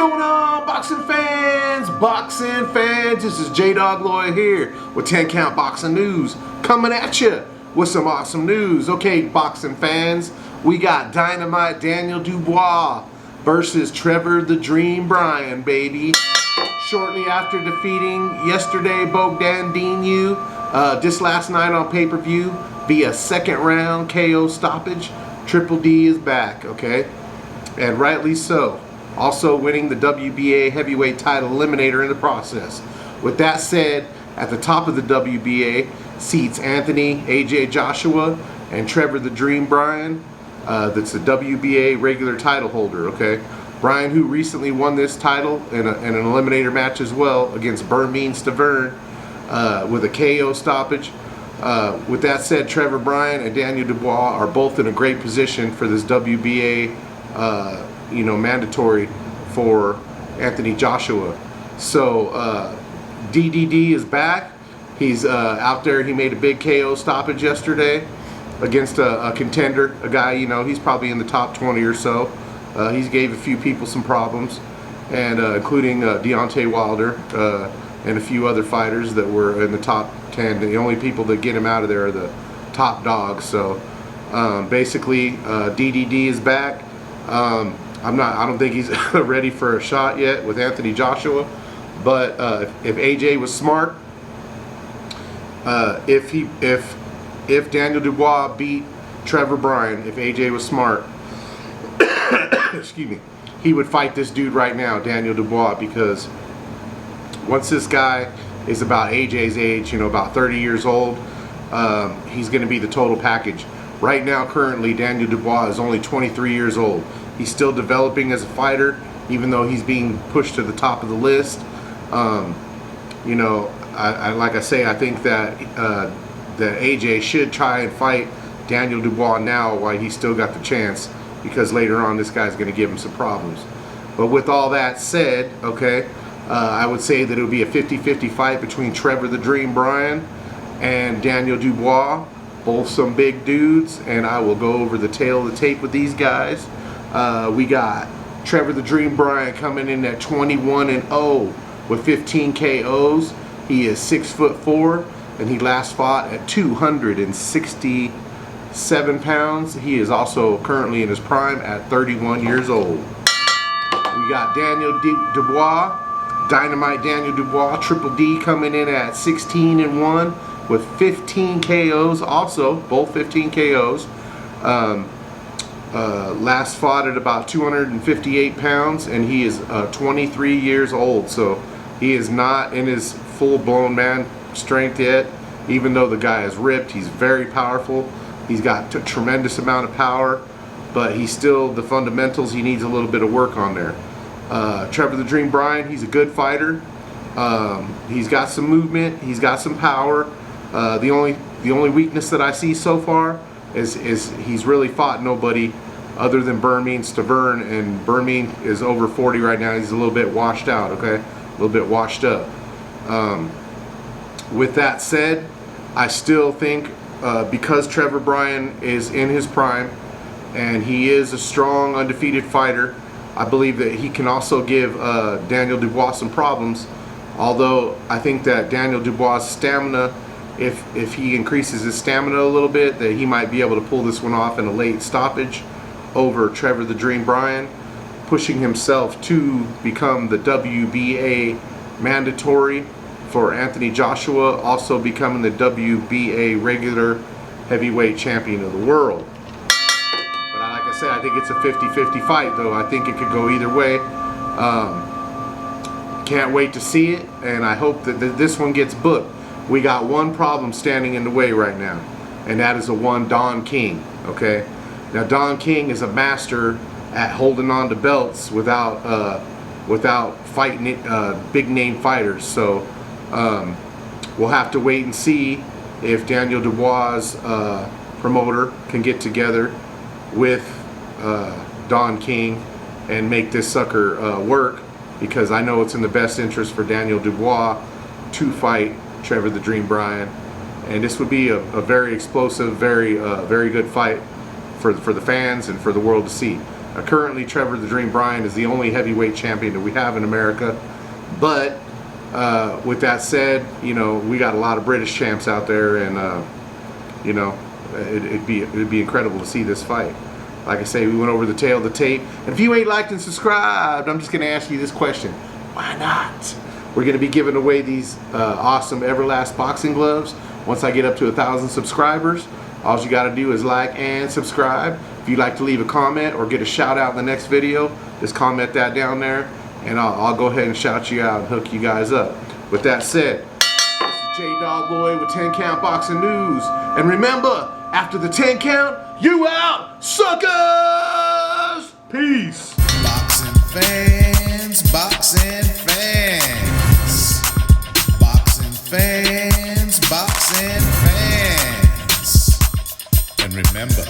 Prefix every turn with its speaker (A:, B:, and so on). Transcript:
A: going on, boxing fans? Boxing fans, this is J-Dog Lawyer here with 10 Count Boxing News, coming at you with some awesome news. Okay, boxing fans, we got Dynamite Daniel Dubois versus Trevor the Dream Bryan, baby. Shortly after defeating yesterday Bogdan this last night on pay-per-view via second round KO stoppage, Triple D is back, okay? And rightly so. Also winning the WBA heavyweight title eliminator in the process. With that said, at the top of the WBA seats Anthony AJ Joshua and Trevor the Dream Bryan. That's the WBA regular title holder, okay? Bryan, who recently won this title in an eliminator match as well against Trevor with a KO stoppage. With that said, Trevor Bryan and Daniel Dubois are both in a great position for this WBA mandatory for Anthony Joshua. So DDD is back. He's out there. He made a big KO stoppage yesterday against a contender, a guy, he's probably in the top 20 or so. He's gave a few people some problems, and including Deontay Wilder and a few other fighters that were in the top 10. The only people that get him out of there are the top dogs. So basically, DDD is back. I don't think he's ready for a shot yet with Anthony Joshua, but if AJ was smart, if Daniel Dubois beat Trevor Bryan, if AJ was smart, excuse me, he would fight this dude right now, Daniel Dubois, because once this guy is about AJ's age, about 30 years old, he's going to be the total package. Right now, currently, Daniel Dubois is only 23 years old. He's still developing as a fighter, even though he's being pushed to the top of the list. Like I say, I think that that AJ should try and fight Daniel Dubois now while he's still got the chance, because later on this guy's going to give him some problems. But with all that said, okay, I would say that it would be a 50-50 fight between Trevor the Dream Bryan and Daniel Dubois. Both some big dudes, and I will go over the tail of the tape with these guys. We got Trevor the Dream Bryan coming in at 21-0 with 15 KOs. He is 6'4", and he last fought at 267 pounds. He is also currently in his prime at 31 years old. We got Daniel Dubois, Dynamite Daniel Dubois, Triple D, coming in at 16-1 with 15 KOs, also both 15 KOs. Last fought at about 258 pounds, and he is 23 years old, so he is not in his full-blown man strength yet. Even though the guy is ripped, he's very powerful. He's got a tremendous amount of power, but he's still, the fundamentals, he needs a little bit of work on there. Trevor the Dream Bryan, he's a good fighter. He's got some movement, he's got some power. The only weakness that I see so far is he's really fought nobody other than Trevor, and Bryan is over 40 right now. He's a little bit washed out, okay? A little bit washed up. With that said, I still think because Trevor Bryan is in his prime and he is a strong, undefeated fighter, I believe that he can also give Daniel Dubois some problems. Although I think that Daniel Dubois' stamina, if he increases his stamina a little bit, that he might be able to pull this one off in a late stoppage over Trevor the Dream Bryan, pushing himself to become the WBA mandatory for Anthony Joshua, also becoming the WBA regular heavyweight champion of the world. But like I said, I think it's a 50-50 fight, though. I think it could go either way. Can't wait to see it, and I hope that this one gets booked. We got one problem standing in the way right now, and that is the one Don King, okay? Now, Don King is a master at holding on to belts without fighting big name fighters. So we'll have to wait and see if Daniel Dubois' promoter can get together with Don King and make this sucker work, because I know it's in the best interest for Daniel Dubois to fight Trevor the Dream Bryan, and this would be a very explosive, very good fight for the fans and for the world to see. Currently, Trevor the Dream Bryan is the only heavyweight champion that we have in America. But with that said, you know, we got a lot of British champs out there, and you know, it'd be incredible to see this fight. Like I say, we went over the tail of the tape. And if you ain't liked and subscribed, I'm just gonna ask you this question: why not? We're gonna be giving away these awesome Everlast boxing gloves once I get up to 1,000 subscribers. All you gotta do is like and subscribe. If you'd like to leave a comment or get a shout out in the next video, just comment that down there, and I'll go ahead and shout you out and hook you guys up. With that said, this is J-Dog Boy with 10 Count Boxing News. And remember, after the 10 count, you out, suckers! Peace!
B: Boxing fans, boxing fans, boxing fans, boxing fans. And remember,